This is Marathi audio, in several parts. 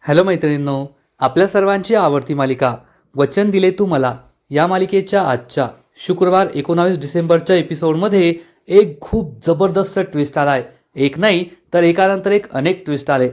हॅलो मैत्रिणींनो, आपल्या सर्वांची आवडती मालिका वचन दिले तू मला या मालिकेच्या आजच्या शुक्रवार 19 डिसेंबरच्या एपिसोडमध्ये एक खूप जबरदस्त ट्विस्ट आलाय. एक नाही तर एकानंतर एक अनेक ट्विस्ट आले.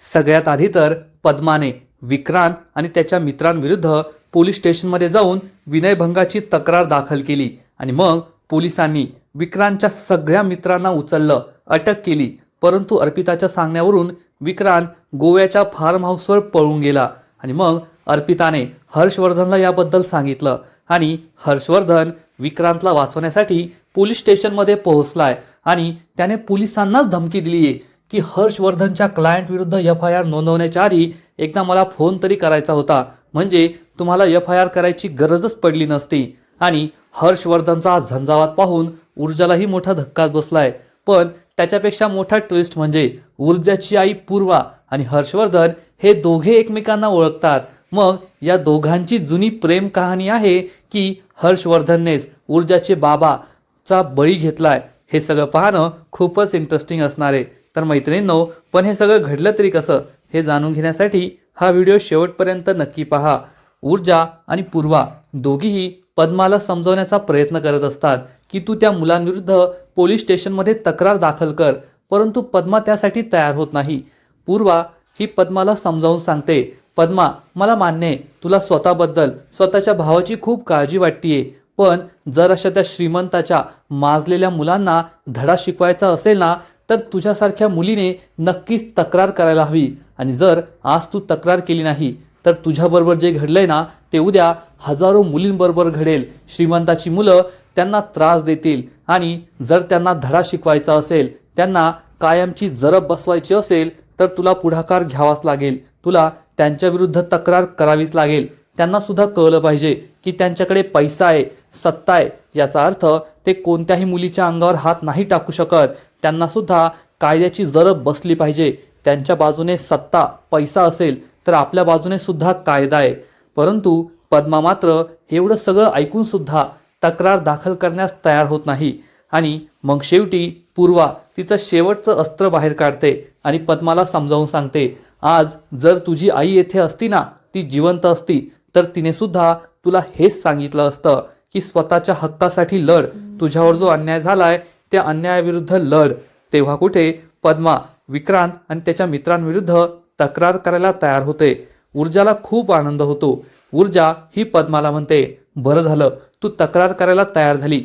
सगळ्यात आधी तर पद्माने विक्रांत आणि त्याच्या मित्रांविरुद्ध पोलीस स्टेशनमध्ये जाऊन विनयभंगाची तक्रार दाखल केली आणि मग पोलिसांनी विक्रांतच्या सगळ्या मित्रांना उचललं, अटक केली. परंतु अर्पिताच्या सांगण्यावरून विक्रांत गोव्याच्या फार्म हाऊसवर पळून गेला आणि मग अर्पिताने हर्षवर्धनला याबद्दल सांगितलं आणि हर्षवर्धन विक्रांतला वाचवण्यासाठी पोलीस स्टेशनमध्ये पोहोचलाय आणि त्याने पोलिसांनाच धमकी दिली आहे की हर्षवर्धनच्या क्लायंट विरुद्ध FIR नोंदवण्याच्या आधी एकदा मला फोन तरी करायचा होता, म्हणजे तुम्हाला FIR करायची गरजच पडली नसती. आणि हर्षवर्धनचा हा झंझावात पाहून ऊर्जालाही मोठा धक्काच बसलाय. पण त्याच्यापेक्षा मोठा ट्विस्ट म्हणजे ऊर्जाची आई पूर्वा आणि हर्षवर्धन हे दोघे एकमेकांना ओळखतात. मग या दोघांची जुनी प्रेम कहाणी आहे की हर्षवर्धननेच ऊर्जाचे बाबाचा बळी घेतलाय. हे सगळं पाहणं खूपच इंटरेस्टिंग असणार आहे. तर मैत्रिणींनो, पण हे सगळं घडलं तरी कसं हे जाणून घेण्यासाठी हा व्हिडिओ शेवटपर्यंत नक्की पहा. ऊर्जा आणि पूर्वा दोघीही पद्माला समजवण्याचा प्रयत्न करत असतात की तू त्या मुलांविरुद्ध पोलीस स्टेशनमध्ये तक्रार दाखल कर, परंतु पद्मा त्यासाठी तयार होत नाही. पूर्वा ही पद्माला समजावून सांगते, पद्मा मला मान्य आहे तुला स्वतःबद्दल स्वतःच्या भावाची खूप काळजी वाटतेय, पण जर अशा त्या श्रीमंताच्या माजलेल्या मुलांना धडा शिकवायचा असेल ना तर तुझ्यासारख्या मुलीने नक्कीच तक्रार करायला हवी. आणि जर आज तू तक्रार केली नाही तर तुझ्याबरोबर जे घडलंय ना ते उद्या हजारो मुलींबरोबर घडेल. श्रीमंताची मुलं त्यांना त्रास देतील आणि जर त्यांना धडा शिकवायचा असेल, त्यांना कायमची जरब बसवायची असेल तर तुला पुढाकार घ्यावाच लागेल. तुला त्यांच्या विरुद्ध तक्रार करावीच लागेल. त्यांना सुद्धा कळलं पाहिजे की त्यांच्याकडे पैसा आहे, सत्ता आहे. याचा अर्थ ते कोणत्याही मुलीच्या अंगावर हात नाही टाकू शकत. त्यांना सुद्धा कायद्याची जरब बसली पाहिजे. त्यांच्या बाजूने सत्ता पैसा असेल तर आपल्या बाजूने सुद्धा कायदा आहे. परंतु पद्मा मात्र एवढं सगळं ऐकून सुद्धा तक्रार दाखल करण्यास तयार होत नाही. आणि मग शेवटी पूर्वा तिचं शेवटचं अस्त्र बाहेर काढते आणि पद्माला समजावून सांगते, आज जर तुझी आई येथे असती ना, ती जिवंत असती तर तिने सुद्धा तुला हेच सांगितलं असतं की स्वतःच्या हक्कासाठी लढ. तुझ्यावर जो अन्याय झालाय त्या अन्यायाविरुद्ध लढ. तेव्हा कुठे पद्मा विक्रांत आणि त्याच्या मित्रांविरुद्ध तक्रार करायला तयार होते. ऊर्जाला खूप आनंद होतो. ऊर्जा ही पद्माला म्हणते, बरं झालं तू तक्रार करायला तयार झाली,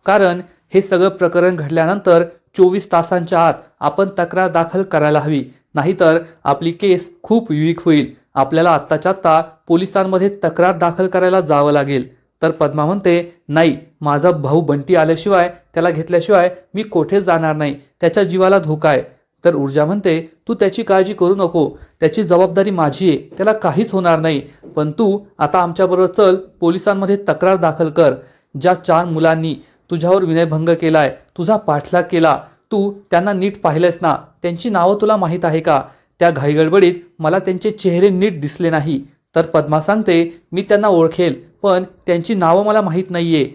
कारण हे सगळं प्रकरण घडल्यानंतर 24 तासांच्या आत आपण तक्रार दाखल करायला हवी, नाहीतर आपली केस खूप वीक होईल. आपल्याला आत्ताच्या आत्ता पोलिसांमध्ये तक्रार दाखल करायला जावं लागेल. तर पद्मा म्हणते, नाही, माझा भाऊ बंटी आल्याशिवाय, त्याला घेतल्याशिवाय मी कोठेच जाणार नाही, त्याच्या जीवाला धोका आहे. तर ऊर्जा म्हणते, तू त्याची काळजी करू नको, त्याची जबाबदारी माझी आहे, त्याला काहीच होणार नाही. पण तू आता आमच्याबरोबर चल, पोलिसांमध्ये तक्रार दाखल कर. ज्या 4 मुलांनी तुझ्यावर विनयभंग केलाय, तुझा पाठलाग केला, तू त्यांना नीट पाहिलंयस ना, त्यांची नावं तुला माहीत आहे का? त्या घाईगडबडीत मला त्यांचे चेहरे नीट दिसले नाही. तर पद्मा सांगते, मी त्यांना ओळखेल, पण त्यांची नावं मला माहीत नाहीये.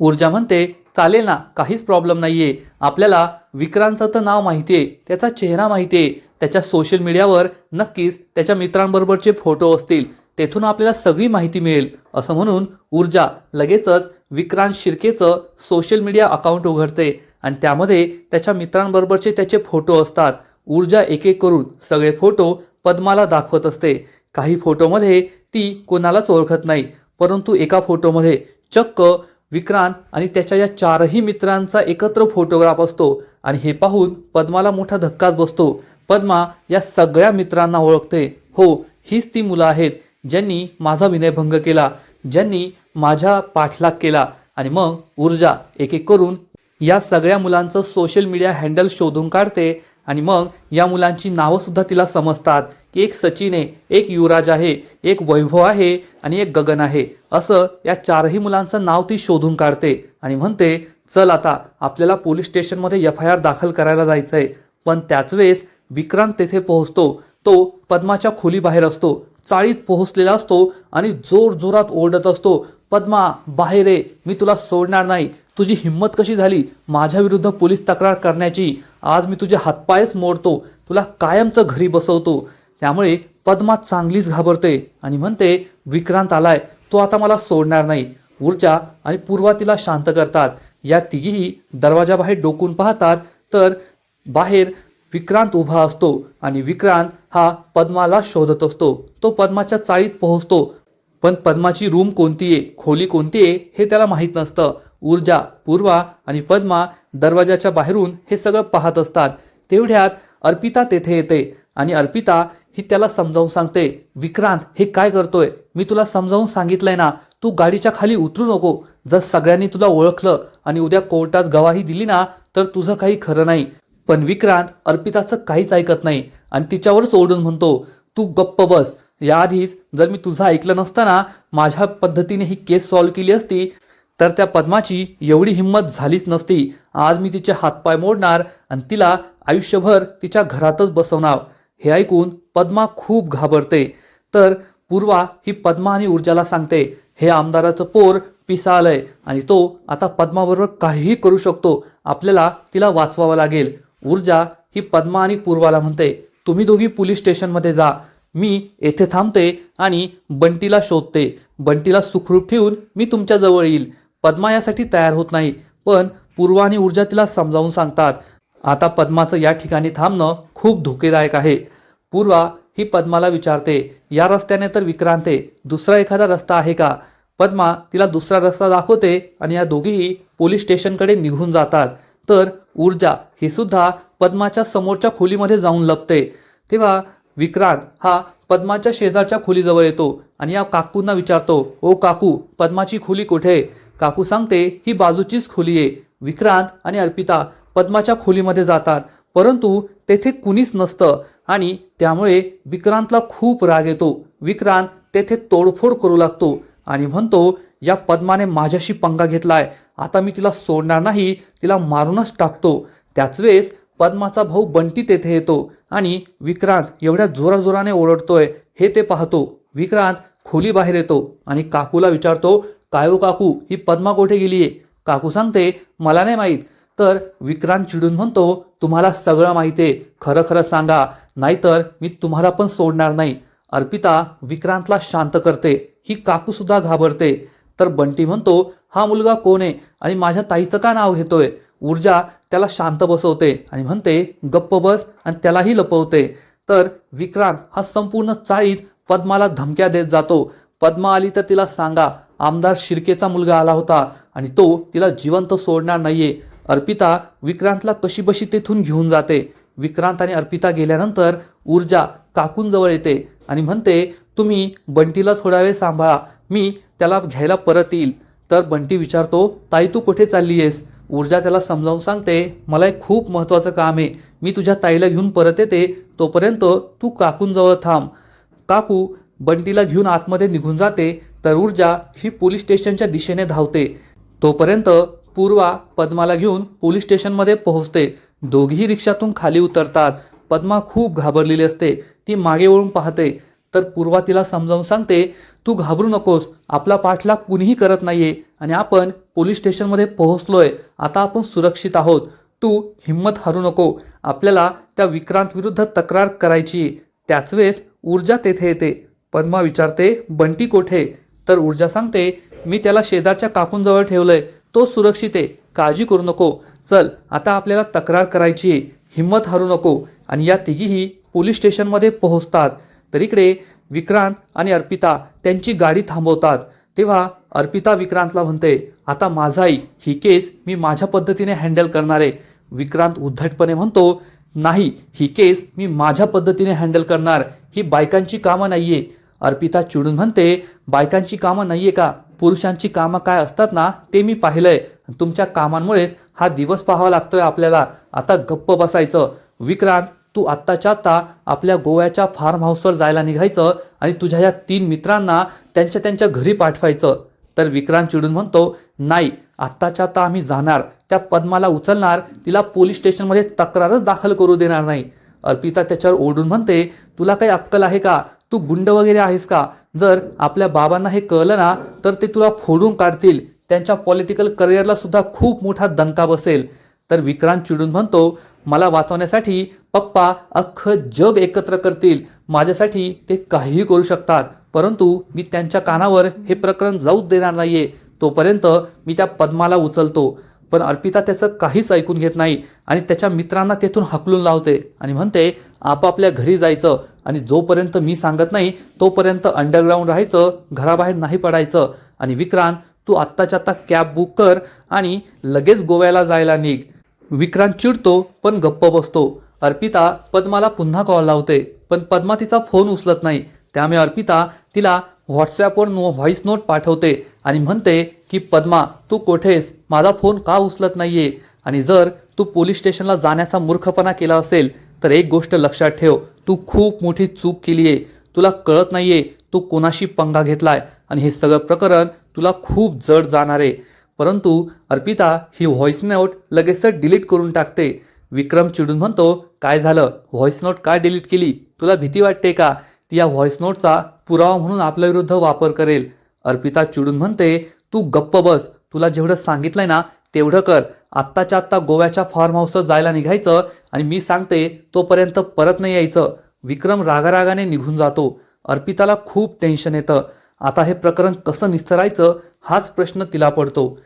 ऊर्जा म्हणते, चालेल ना, काहीच प्रॉब्लेम नाहीये. आपल्याला विक्रांतचं तर नाव माहिती आहे, त्याचा चेहरा माहिती आहे, त्याच्या सोशल मीडियावर नक्कीच त्याच्या मित्रांबरोबरचे फोटो असतील, तेथून आपल्याला सगळी माहिती मिळेल. असं म्हणून ऊर्जा लगेचच विक्रांत शिर्केचं सोशल मीडिया अकाउंट उघडते आणि त्यामध्ये त्याच्या मित्रांबरोबरचे त्याचे फोटो असतात. ऊर्जा एक एक करून सगळे फोटो पद्माला दाखवत असते. काही फोटोमध्ये ती कोणालाच ओळखत नाही, परंतु एका फोटोमध्ये चक्क विक्रांत आणि त्याच्या या 4ही मित्रांचा एकत्र फोटोग्राफ असतो. आणि हे पाहून पद्माला मोठा धक्काच बसतो. पद्मा या सगळ्या मित्रांना ओळखते. हो, हीच ती मुलं आहेत ज्यांनी माझा विनयभंग केला, ज्यांनी माझा पाठलाग केला. आणि मग ऊर्जा एक एक करून या सगळ्या मुलांचं सोशल मीडिया हँडल शोधून काढते आणि मग या मुलांची नावं सुद्धा तिला समजतात की एक सचिन आहे, एक युवराज आहे, एक वैभव आहे आणि एक गगन आहे. असं या 4ही मुलांचं नाव ती शोधून काढते आणि म्हणते, चल आता आपल्याला पोलीस स्टेशनमध्ये FIR दाखल करायला जायचंय. पण त्याच वेळेस विक्रांत तेथे पोहोचतो. तो पद्माच्या खोलीबाहेर असतो, चाळीत पोहोचलेला असतो आणि जोरजोरात ओरडत असतो, पद्मा बाहेर ये, मी तुला सोडणार नाही. तुझी हिंमत कशी झाली माझ्या विरुद्ध पोलीस तक्रार करण्याची? आज मी तुझे हातपायच मोडतो, तुला कायमचं घरी बसवतो. त्यामुळे पद्मा चांगलीच घाबरते आणि म्हणते विक्रांत आलाय, तो आता मला सोडणार नाही. ऊर्जा आणि पूर्वा तिला शांत करतात. या तिघीही दरवाजाबाहेर डोकून पाहतात तर बाहेर विक्रांत उभा असतो आणि विक्रांत हा पद्माला शोधत असतो. तो पद्माच्या चाळीत पोहोचतो, पण पद्माची रूम कोणती आहे, खोली कोणती आहे हे त्याला माहीत नसतं. ऊर्जा, पूर्वा आणि पद्मा दरवाजाच्या बाहेरून हे सगळं पाहत असतात. तेवढ्यात अर्पिता तेथे येते आणि अर्पिता ही त्याला समजावून सांगते, विक्रांत हे काय करतोय, मी तुला समजावून सांगितलंय ना, तू गाडीच्या खाली उतरू नको. जर सगळ्यांनी तुला ओळखलं आणि उद्या कोर्टात गवाही दिली ना तर तुझं काही खरं नाही. पण विक्रांत अर्पिताचं काहीच ऐकत नाही आणि तिच्यावरच ओरडून म्हणतो, तू गप्प बस. याआधीच जर मी तुझं ऐकलं नसतं ना, माझ्या पद्धतीने ही केस सॉल्व्ह केली असती तर त्या पद्माची एवढी हिंमत झालीच नसती. आज मी तिचे हातपाय मोडणार आणि तिला आयुष्यभर तिच्या घरातच बसवणार. हे ऐकून पद्मा खूप घाबरते. तर पूर्वा ही पद्मा आणि ऊर्जाला सांगते, हे आमदाराचं पोर पिसा आलंय आणि तो आता पद्माबरोबर काहीही करू शकतो. आपल्याला तिला वाचवावं लागेल. ऊर्जा ही पद्मा आणि पूर्वाला म्हणते, तुम्ही दोघी पोलीस स्टेशनमध्ये जा. मी येथे थांबते आणि बंटीला शोधते. बंटीला सुखरूप ठेवून मी तुमच्या जवळ येईल. पद्मा यासाठी तयार होत नाही, पण पूर्वा आणि ऊर्जा तिला समजावून सांगतात, आता पद्माचं या ठिकाणी थांबणं खूप धोकेदायक आहे. पूर्वा ही पद्माला विचारते, या रस्त्याने तर विक्रांत आहे, दुसरा एखादा रस्ता आहे का? पद्मा तिला दुसरा रस्ता दाखवते आणि या दोघीही पोलीस स्टेशनकडे निघून जातात. तर ऊर्जा ही सुद्धा पद्माच्या समोरच्या खोलीमध्ये जाऊन लपते. तेव्हा विक्रांत हा पद्माच्या शेजारच्या खोलीजवळ येतो आणि या काकूंना विचारतो, ओ काकू, पद्माची खोली कुठे? काकू सांगते, ही बाजूचीच खोली आहे. विक्रांत आणि अर्पिता पद्माच्या खोलीमध्ये जातात, परंतु तेथे कुणीच नसतं आणि त्यामुळे विक्रांतला खूप राग येतो. विक्रांत तेथे तोडफोड करू लागतो आणि म्हणतो, या पद्माने माझ्याशी पंगा घेतलाय, आता मी तिला सोडणार नाही, तिला मारूनच टाकतो. त्याच वेळेस पद्माचा भाऊ बंटी तेथे येतो आणि विक्रांत एवढ्या जोराजोराने ओरडतोय हे ते पाहतो. विक्रांत खोली बाहेर येतो आणि काकूला विचारतो, काय हो काकू, ही पद्मा कुठे गेलीये? काकू सांगते, मला नाही माहीत. तर विक्रांत चिडून म्हणतो, तुम्हाला सगळं माहिती आहे, खरं खरं सांगा, नाहीतर मी तुम्हाला पण सोडणार नाही. अर्पिता विक्रांतला शांत करते. ही काकू सुद्धा घाबरते. तर बंटी म्हणतो, हा मुलगा कोण आहे आणि माझ्या ताईचं का नाव घेतोय? ऊर्जा त्याला शांत बसवते आणि म्हणते, गप्प बस, आणि त्यालाही लपवते. तर विक्रांत हा संपूर्ण चाळीत पद्माला धमक्या देत जातो. पद्मा आली तर तिला सांगा, आमदार शिर्केचा मुलगा आला होता आणि तो तिला जिवंत सोडणार नाहीये. अर्पिता विक्रांतला कशीबशी तेथून घेऊन जाते. विक्रांत आणि अर्पिता गेल्यानंतर ऊर्जा काकूंजवळ येते आणि म्हणते, तुम्ही बंटीला थोडा वेळ सांभाळा, मी त्याला घ्यायला परत येईल. तर बंटी विचारतो, ताई तू कुठे चालली आहेस? ऊर्जा त्याला समजावून सांगते, मला एक खूप महत्त्वाचं काम आहे, मी तुझ्या ताईला घेऊन परत येते, तोपर्यंत तू काकूंजवळ थांब. काकू बंटीला घेऊन आतमध्ये निघून जाते. तर ऊर्जा ही पोलीस स्टेशनच्या दिशेने धावते. तोपर्यंत पूर्वा पद्माला घेऊन पोलीस स्टेशनमध्ये पोहोचते. दोघीही रिक्षातून खाली उतरतात. पद्मा खूप घाबरलेली असते. ती मागे वळून पाहते. तर पूर्वा तिला समजावून सांगते, तू घाबरू नकोस, आपला पाठलाग कुणीही करत नाहीये आणि आपण पोलीस स्टेशनमध्ये पोहोचलोय, आता आपण सुरक्षित आहोत. तू हिंमत हरू नको, आपल्याला त्या विक्रांत विरुद्ध तक्रार करायची. त्याच वेळेस ऊर्जा तेथे येते. पद्मा विचारते, बंटी कोठे? तर ऊर्जा सांगते, मी त्याला शेजारच्या काकूंजवळ ठेवलंय, तो सुरक्षित आहे, काळजी करू नको. चल आता आपल्याला तक्रार करायची आहे, हिंमत हरू नको. आणि या तिघीही पोलीस स्टेशनमध्ये पोहोचतात. तर इकडे विक्रांत आणि अर्पिता त्यांची गाडी थांबवतात. तेव्हा अर्पिता विक्रांतला म्हणते, आता माझा आई ही केस मी माझ्या पद्धतीने हँडल करणार आहे. विक्रांत उद्धटपणे म्हणतो, नाही, ही केस मी माझ्या पद्धतीने हँडल करणार, ही बायकांची कामं नाहीये. अर्पिता चिडून म्हणते, बायकांची कामं नाहीये का? पुरुषांची कामं काय असतात ना ते मी पाहिलंय. तुमच्या कामांमुळेच हा दिवस पाहावा लागतोय आपल्याला. आता गप्प बसायचं. विक्रांत, तू आत्ताच्या आत्ता आपल्या गोव्याच्या फार्म हाऊसवर जायला निघायचं आणि तुझ्या या 3 मित्रांना त्यांच्या घरी पाठवायचं. तर विक्रांत चिडून म्हणतो, नाही, आत्ताच्या आत्ता आम्ही जाणार, त्या पद्माला उचलणार, तिला पोलीस स्टेशनमध्ये तक्रारच दाखल करू देणार नाही. अर्पिता त्याच्यावर ओरडून म्हणते, तुला काही अक्कल आहे का? तू गुंड वगैरे आहेस का? जर आपल्या बाबांना हे कळलं ना तर ते तुला फोडून काढतील, त्यांच्या पॉलिटिकल करिअरला सुद्धा खूप मोठा दणका बसेल. तर विक्रांत चिडून म्हणतो, मला वाचवण्यासाठी पप्पा अख्खं जग एकत्र करतील, माझ्यासाठी ते काहीही करू शकतात, परंतु मी त्यांच्या कानावर हे प्रकरण जाऊच देणार नाहीये. तोपर्यंत मी त्या पद्माला उचलतो. पण अर्पिता त्याचं काहीच ऐकून घेत नाही आणि त्याच्या मित्रांना तेथून हाकलून लावते आणि म्हणते आपापल्या घरी जायचं आणि जोपर्यंत मी सांगत नाही तोपर्यंत अंडरग्राऊंड राहायचं, घराबाहेर नाही पडायचं. आणि विक्रांत, तू आत्ताच्या आत्ता कॅब बुक कर आणि लगेच गोव्याला जायला निघ. विक्रांत चिडतो पण गप्प बसतो. अर्पिता पद्माला पुन्हा कॉल लावते पण पद्मा तिचा फोन उचलत नाही. त्यामुळे अर्पिता तिला व्हॉट्सॲपवर व्हॉइस नोट पाठवते आणि म्हणते की पद्मा, तू कोठेस, माझा फोन का उचलत नाहीये. आणि जर तू पोलीस स्टेशनला जाण्याचा मूर्खपणा केला असेल तर एक गोष्ट लक्षात ठेव, तू खूप मोठी चूक केली आहे. तुला कळत नाहीये तू कोणाशी पंगा घेतलाय आणि हे सगळं प्रकरण तुला खूप जड जाणार आहे. परंतु अर्पिता ही व्हॉइस नोट लगेचच डिलीट करून टाकते. विक्रम चिडून म्हणतो, काय झालं, व्हॉइस नोट का डिलीट केली, तुला भीती वाटते का ती या व्हॉइस नोटचा पुरावा म्हणून आपल्या विरुद्ध वापर करेल. अर्पिता चिडून म्हणते, तू गप्प बस, तुला जेवढं सांगितलंय ना तेवढं कर. आत्ताच्या आत्ता गोव्याच्या फार्म हाऊसवर जायला निघायचं आणि मी सांगते तोपर्यंत परत नाही यायचं. विक्रम रागारागाने निघून जातो. अर्पिताला खूप टेन्शन येतं. आता हे प्रकरण कसं निस्तरायचं हाच प्रश्न तिला पडतो.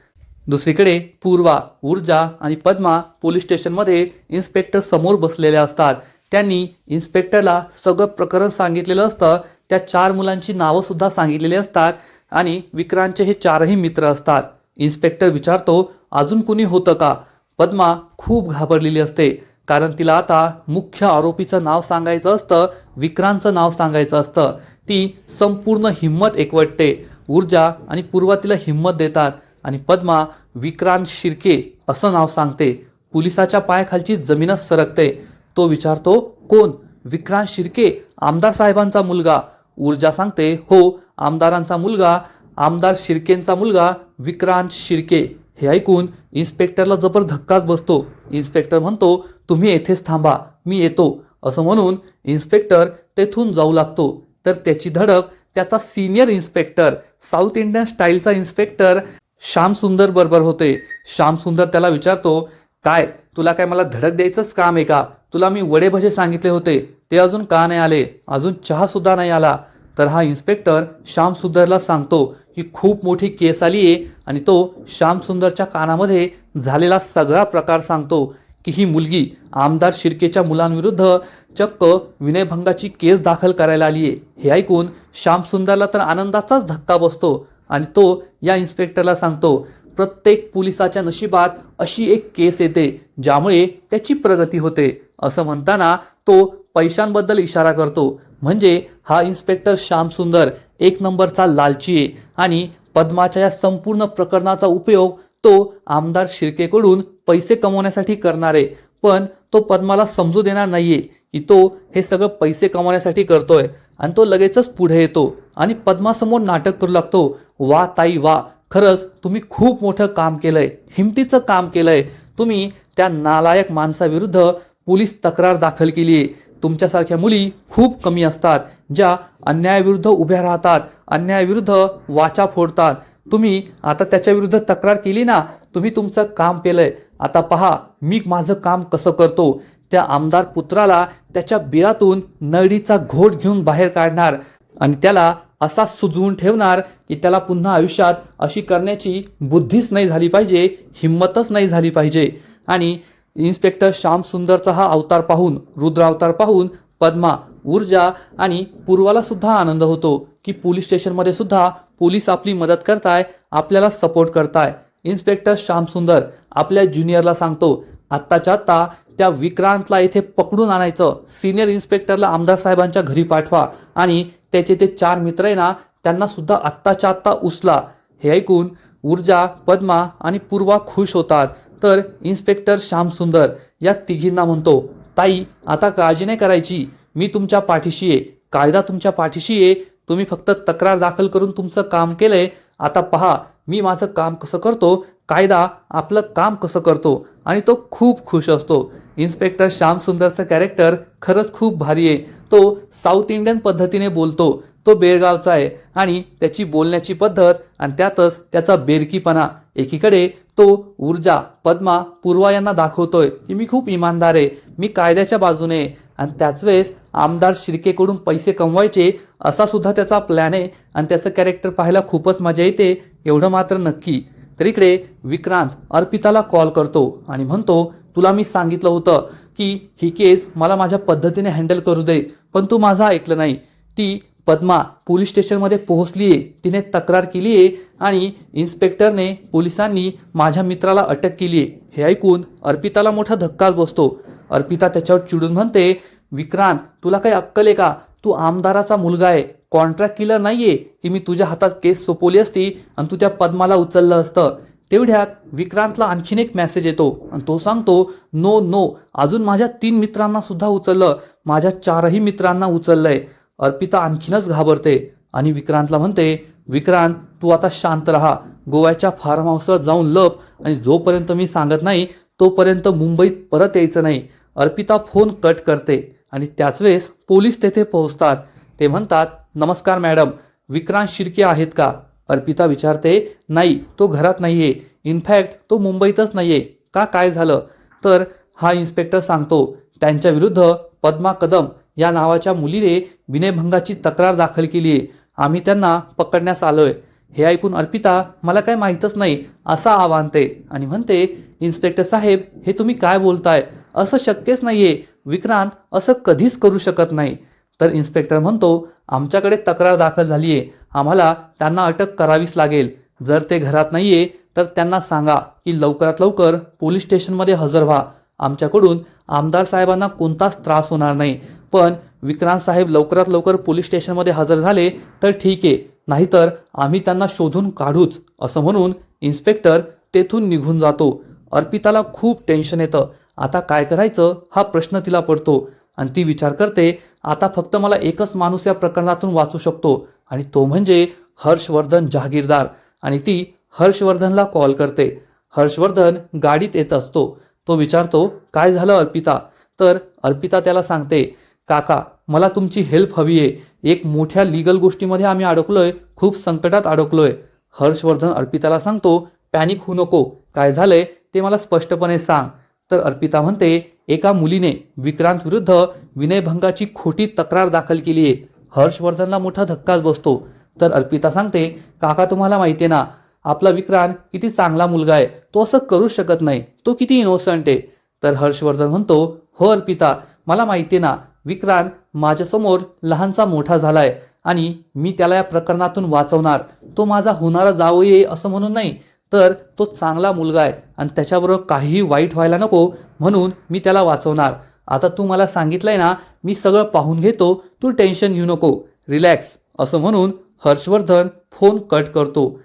दुसरीकडे पूर्वा, ऊर्जा आणि पद्मा पोलीस स्टेशनमध्ये इन्स्पेक्टर समोर बसलेल्या असतात. त्यांनी इन्स्पेक्टरला सगळं प्रकरण सांगितलेलं असतं. त्या 4 मुलांची नावं सुद्धा सांगितलेली असतात आणि विक्रांतचे हे 4ही मित्र असतात. इन्स्पेक्टर विचारतो, अजून कुणी होतं का. पद्मा खूप घाबरलेली असते कारण तिला आता मुख्य आरोपीचं नाव सांगायचं असतं, विक्रांतचं नाव सांगायचं असतं. ती संपूर्ण हिंमत एकवटते. ऊर्जा आणि पूर्वा तिला हिंमत देतात आणि पद्मा विक्रांत शिर्के असं नाव सांगते. पोलिसाच्या पायाखालची जमीनच सरकते. तो विचारतो, कोण. विक्रांत शिर्के, आमदार साहेबांचा मुलगा. ऊर्जा सांगते, हो, आमदारांचा मुलगा, आमदार शिर्केंचा मुलगा विक्रांत शिर्के. हे ऐकून इन्स्पेक्टरला जबर धक्काच बसतो. इन्स्पेक्टर म्हणतो, तुम्ही येथेच थांबा, मी येतो. असं म्हणून इन्स्पेक्टर तेथून जाऊ लागतो. तर त्याची धडक त्याचा सिनियर इन्स्पेक्टर, साऊथ इंडियन स्टाईलचा इन्स्पेक्टर श्याम सुंदर बरोबर होते. श्याम सुंदर त्याला विचारतो, काय तुला काय मला धडक द्यायचंच काम आहे का. तुला मी वडे भजे सांगितले होते ते अजून का नाही आले, अजून चहा सुद्धा नाही आला. तर हा इन्स्पेक्टर श्याम सुंदरला सांगतो की खूप मोठी केस आली आहे आणि तो श्याम सुंदरच्या कानामध्ये झालेला सगळा प्रकार सांगतो की ही मुलगी आमदार शिर्केच्या मुलांविरुद्ध चक्क विनयभंगाची केस दाखल करायला आली आहे. हे ऐकून श्याम सुंदरला तर आनंदाचाच धक्का बसतो आणि तो या इन्स्पेक्टरला सांगतो, प्रत्येक पोलिसाच्या नशिबात अशी एक केस येते ज्यामुळे त्याची प्रगती होते. असं म्हणताना तो पैशांबद्दल इशारा करतो. म्हणजे हा इन्स्पेक्टर श्याम सुंदर 1 नंबरचा लालची आहे आणि पद्माच्या या संपूर्ण प्रकरणाचा उपयोग तो आमदार शिर्केकडून पैसे कमवण्यासाठी करणार आहे. पण तो पद्माला समजू देणार नाहीये की तो हे सगळं पैसे कमवण्यासाठी करतोय आणि तो लगेचच पुढे येतो आणि पद्मासमोर नाटक करू लागतो, वा ताई वा, खरंच तुम्ही खूप मोठं काम केलंय, हिमतीचं काम केलंय. तुम्ही त्या नालायक माणसाविरुद्ध पोलीस तक्रार दाखल केली आहे. तुमच्यासारख्या मुली खूप कमी असतात ज्या अन्यायाविरुद्ध उभ्या राहतात, अन्यायाविरुद्ध वाचा फोडतात. तुम्ही आता त्याच्याविरुद्ध तक्रार केली ना, तुम्ही तुमचं काम केलंय. आता पहा मी माझं काम कसं करतो. त्या आमदार पुत्राला त्याच्या बिळातून नळीचा घोट घेऊन बाहेर काढणार आणि त्याला असा सुजवून ठेवणार की त्याला पुन्हा आयुष्यात अशी करण्याची बुद्धीच नाही झाली पाहिजे, हिंमतच नाही झाली पाहिजे. आणि इन्स्पेक्टर श्याम सुंदरचा हा अवतार पाहून, रुद्र अवतार पाहून पद्मा, ऊर्जा आणि पूर्वाला सुद्धा आनंद होतो की पोलीस स्टेशनमध्ये सुद्धा पोलीस आपली मदत करताय, आपल्याला सपोर्ट करताय. इन्स्पेक्टर श्याम सुंदर आपल्या ज्युनियरला सांगतो, आत्ताच्या आत्ता त्या विक्रांतला इथे पकडून आणायचं. सिनियर इन्स्पेक्टरला आमदार साहेबांच्या घरी पाठवा आणि त्याचे ते 4 मित्र आहे ना त्यांना सुद्धा आत्ताच्या आत्ता उचला. हे ऐकून ऊर्जा, पद्मा आणि पूर्वा खुश होतात. तर इन्स्पेक्टर श्याम सुंदर या तिघींना म्हणतो, ताई आता काळजी नाही करायची, मी तुमच्या पाठीशी आहे, कायदा तुमच्या पाठीशी आहे. तुम्ही फक्त तक्रार दाखल करून तुमचं काम केलंय. आता पहा मी माझं काम कसं करतो, कायदा आपलं काम कसं करतो. आणि तो खूप खुश असतो. इन्स्पेक्टर श्याम सुंदरचं कॅरेक्टर खरंच खूप भारी आहे. तो साऊथ इंडियन पद्धतीने बोलतो. तो बेळगावचा आहे आणि त्याची बोलण्याची पद्धत आणि त्यातच त्याचा बेरकीपणा. एकीकडे तो ऊर्जा, पद्मा, पूर्वा यांना दाखवतोय की मी खूप इमानदार आहे, मी कायद्याच्या बाजूने, आणि त्याच वेळेस आमदार शिर्केकडून पैसे कमवायचे असा सुद्धा त्याचा प्लॅन आहे आणि त्याचं कॅरेक्टर पाहायला खूपच मजा येते एवढं मात्र नक्की. तर इकडे विक्रांत अर्पिताला कॉल करतो आणि म्हणतो, तुला मी सांगितलं होतं की ही केस मला माझ्या पद्धतीने हँडल करू दे, पण तू माझं ऐकलं नाही. ती पद्मा पोलीस स्टेशनमध्ये पोहोचली आहे, तिने तक्रार केली आहे आणि इन्स्पेक्टरने पोलिसांनी माझ्या मित्राला अटक केली आहे. हे ऐकून अर्पिताला मोठा धक्काच बसतो. अर्पिता त्याच्यावर चिडून म्हणते, विक्रांत तुला काही अक्कल आहे का? तू आमदाराचा मुलगा आहे, कॉन्ट्रॅक्ट किलर नाहीये की मी तुझ्या हातात केस सोपवली असती आणि तू त्या पद्माला उचललं असतं. तेवढ्यात विक्रांतला आणखीन एक मेसेज येतो आणि तो सांगतो, नो नो, अजून माझ्या 3 मित्रांना सुद्धा उचललं, माझ्या 4ही मित्रांना उचललंय. अर्पिता आणखीनच घाबरते आणि विक्रांतला म्हणते, विक्रांत तू आता शांत राहा, गोव्याच्या फार्म हाऊसवर जाऊन लप आणि जोपर्यंत मी सांगत नाही तोपर्यंत मुंबईत परत यायचं नाही. अर्पिता फोन कट करते आणि त्याच वेळेस पोलीस तेथे पोहोचतात. ते म्हणतात, नमस्कार मॅडम, विक्रांत शिर्के आहेत का? अर्पिता विचारते, नाही, तो घरात नाहीये. इनफॅक्ट तो मुंबईतच नाहीये. का, काय झालं? तर हा इन्स्पेक्टर सांगतो, त्यांच्या विरुद्ध पद्मा कदम या नावाच्या मुलीने विनयभंगाची तक्रार दाखल केली आहे. आम्ही त्यांना पकडण्यास आलोय. हे ऐकून अर्पिता, मला काय माहीतच नाही असा आवाहनते आणि म्हणते, इन्स्पेक्टर साहेब, हे तुम्ही काय बोलताय? असं शक्यच नाहीये. विक्रांत असं कधीच करू शकत नाही. तर इन्स्पेक्टर म्हणतो, आमच्याकडे तक्रार दाखल झाली आहे, आम्हाला त्यांना अटक करावीच लागेल. जर ते घरात नाहीये तर त्यांना सांगा की लवकरात लवकर पोलीस स्टेशनमध्ये हजर व्हा. आमच्याकडून आमदार साहेबांना कोणताच त्रास होणार नाही. पण विक्रांत साहेब लवकरात लवकर पोलीस स्टेशनमध्ये हजर झाले तर ठीक आहे, नाहीतर आम्ही त्यांना शोधून काढूच, असं म्हणून इन्स्पेक्टर तेथून निघून जातो. अर्पिताला खूप टेन्शन येतं. आता काय करायचं हा प्रश्न तिला पडतो आणि ती विचार करते, आता फक्त मला एकच माणूस या प्रकरणातून वाचू शकतो आणि तो म्हणजे हर्षवर्धन जहागीरदार. आणि ती हर्षवर्धनला कॉल करते. हर्षवर्धन गाडीत येत असतो. तो विचारतो, काय झालं अर्पिता? तर अर्पिता त्याला सांगते, काका, मला तुमची हेल्प हवी आहे. एक मोठ्या लिगल गोष्टीमध्ये आम्ही अडकलोय, खूप संकटात अडकलोय. हर्षवर्धन अर्पिताला सांगतो, पॅनिक होऊ नको, काय झालंय ते मला स्पष्टपणे सांग. तर अर्पिता म्हणते, एका मुलीने विक्रांत विरुद्ध विनयभंगाची खोटी तक्रार दाखल केली आहे. हर्षवर्धनला मोठा धक्काच बसतो. तर अर्पिता सांगते, काका तुम्हाला माहिती आहे ना, आपला विक्रांत किती चांगला मुलगा आहे, तो असं करू शकत नाही, तो किती इनोसंट आहे. तर हर्षवर्धन म्हणतो, हो अर्पिता, मला माहिती आहे ना, विक्रांत माझ्यासमोर लहानचा मोठा झालाय आणि मी त्याला या प्रकरणातून वाचवणार. तो माझा होणारा जावई आहे असं म्हणून नाही, तर तो चांगला मुलगा आहे आणि त्याच्याबरोबर काहीही वाईट व्हायला नको म्हणून मी त्याला वाचवणार. आता तू मला सांगितलंय ना, मी सगळं पाहून घेतो, तू टेन्शन घेऊ नको, रिलॅक्स, असं म्हणून हर्षवर्धन फोन कट करतो.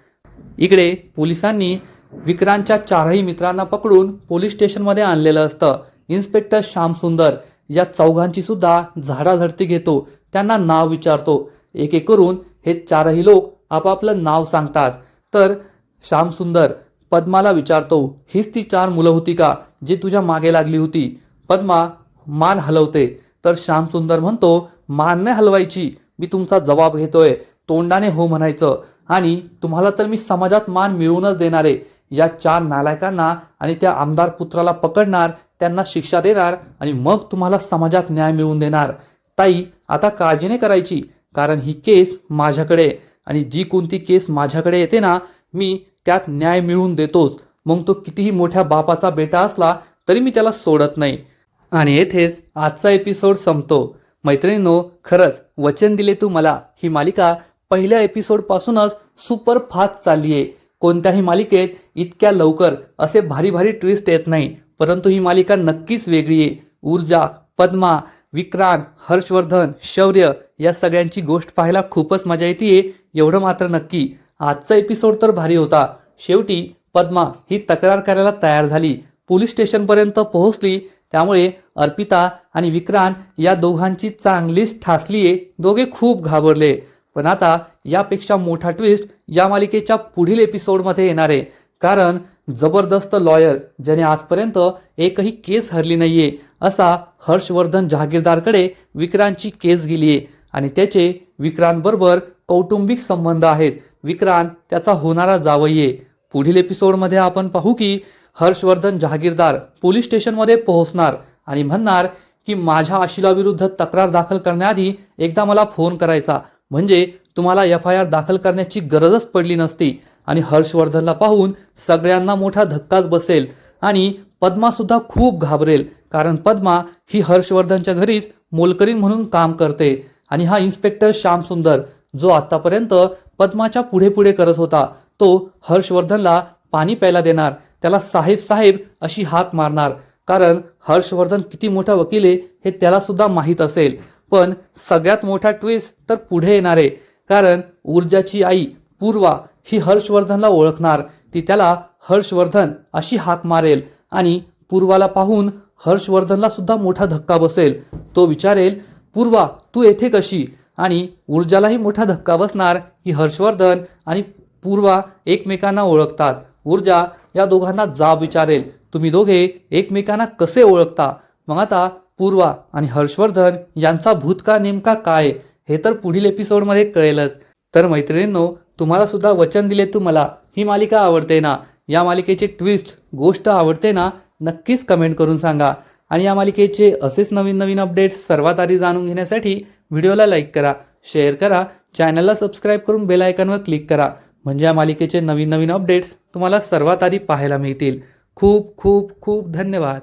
इकडे पोलिसांनी विक्रांतच्या 4ही मित्रांना पकडून पोलीस स्टेशनमध्ये आणलेलं असतं. इन्स्पेक्टर श्यामसुंदर या चौघांची सुद्धा झाडाझडती घेतो. त्यांना नाव विचारतो. एक एक करून हे 4ही लोक आपापलं नाव सांगतात. तर श्यामसुंदर पद्माला विचारतो, हीच ती 4 मुलं होती का जी तुझ्या मागे लागली होती? पद्मा मान हलवते. तर श्यामसुंदर म्हणतो, मान नाही हलवायची, मी तुमचा जबाब घेतोय, तोंडाने हो म्हणायचं आणि तुम्हाला तर मी समाजात मान मिळवूनच देणार आहे. या 4 नालायकांना आणि त्या आमदार पुत्राला पकडणार, त्यांना शिक्षा देणार आणि मग तुम्हाला समाजात न्याय मिळवून देणार. ताई, आता काळजी नाही करायची, कारण ही केस माझ्याकडे आणि जी कोणती केस माझ्याकडे येते ना, मी त्यात न्याय मिळवून देतोच. मग तो कितीही मोठ्या बापाचा बेटा असला तरी मी त्याला सोडत नाही. आणि येथेच आजचा एपिसोड संपतो. मैत्रिणींनो, खरंच वचन दिले तू मला ही मालिका पहिल्या एपिसोडपासूनच सुपर फास्ट चालली आहे. कोणत्याही मालिकेत इतक्या लवकर असे भारी भारी ट्विस्ट येत नाही, परंतु ही मालिका नक्कीच वेगळी आहे. ऊर्जा, पद्मा, विक्रांत, हर्षवर्धन, शौर्य या सगळ्यांची गोष्ट पाहायला खूपच मजा येते, एवढं मात्र नक्की. आजचा एपिसोड तर भारी होता. शेवटी पद्मा ही तक्रार करायला तयार झाली, पोलीस स्टेशनपर्यंत पोहोचली. त्यामुळे अर्पिता आणि विक्रांत या दोघांची चांगलीच ठासली आहे. दोघे खूप घाबरले. पण आता यापेक्षा मोठा ट्विस्ट या मालिकेच्या पुढील एपिसोडमध्ये येणार आहे. कारण जबरदस्त लॉयर ज्याने आजपर्यंत एकही केस हरली नाहीये असा हर्षवर्धन जहागीरदारकडे विक्रांतची केस गेली आहे आणि त्याचे विक्रांत बरोबर कौटुंबिक संबंध आहेत. विक्रांत त्याचा होणारा जावई आहे. पुढील एपिसोडमध्ये आपण पाहू की हर्षवर्धन जहागीरदार पोलीस स्टेशनमध्ये पोहोचणार आणि म्हणणार की माझ्या आशिलाविरुद्ध तक्रार दाखल करण्याआधी एकदा मला फोन करायचा, म्हणजे तुम्हाला FIR दाखल करण्याची गरजच पडली नसती. आणि हर्षवर्धनला पाहून सगळ्यांना मोठा धक्काच बसेल आणि पद्मा सुद्धा खूप घाबरेल, कारण पद्मा ही हर्षवर्धनच्या घरीच मोलकरीण म्हणून काम करते. आणि हा इन्स्पेक्टर श्याम सुंदर, जो आतापर्यंत पद्माच्या पुढे पुढे करत होता, तो हर्षवर्धनला पाणी प्यायला देणार, त्याला साहेब साहेब अशी हाक मारणार, कारण हर्षवर्धन किती मोठा वकील आहे हे त्याला सुद्धा माहीत असेल. पण सगळ्यात मोठा ट्विस्ट तर पुढे येणार आहे, कारण ऊर्जाची आई पूर्वा ही हर्षवर्धनला ओळखणार. ती त्याला हर्षवर्धन अशी हाक मारेल आणि पूर्वाला पाहून हर्षवर्धनला सुद्धा मोठा धक्का बसेल. तो विचारेल, पूर्वा तू येथे कशी? आणि ऊर्जालाही मोठा धक्का बसणार की हर्षवर्धन आणि पूर्वा एकमेकांना ओळखतात. ऊर्जा या दोघांना जाब विचारेल, तुम्ही दोघे एकमेकांना कसे ओळखता? मग आता पूर्वा आणि हर्षवर्धन यांचा भूतकाळ नेमका काय हे तर पुढील एपिसोडमध्ये कळेलच. तर मैत्रिणींनो, तुम्हाला सुद्धा वचन दिले तू मला ही मालिका आवडते ना? या मालिकेची ट्विस्ट गोष्ट आवडते ना? नक्कीच कमेंट करून सांगा. आणि या मालिकेचे असेच नवीन नवीन अपडेट्स सर्वात आधी जाणून घेण्यासाठी व्हिडिओला लाईक करा, शेअर करा, चॅनलला सबस्क्राईब करून बेल आयकॉनवर क्लिक करा, म्हणजे या मालिकेचे नवीन नवीन अपडेट्स तुम्हाला सर्वात आधी पाहायला मिळतील. खूप खूप खूप धन्यवाद.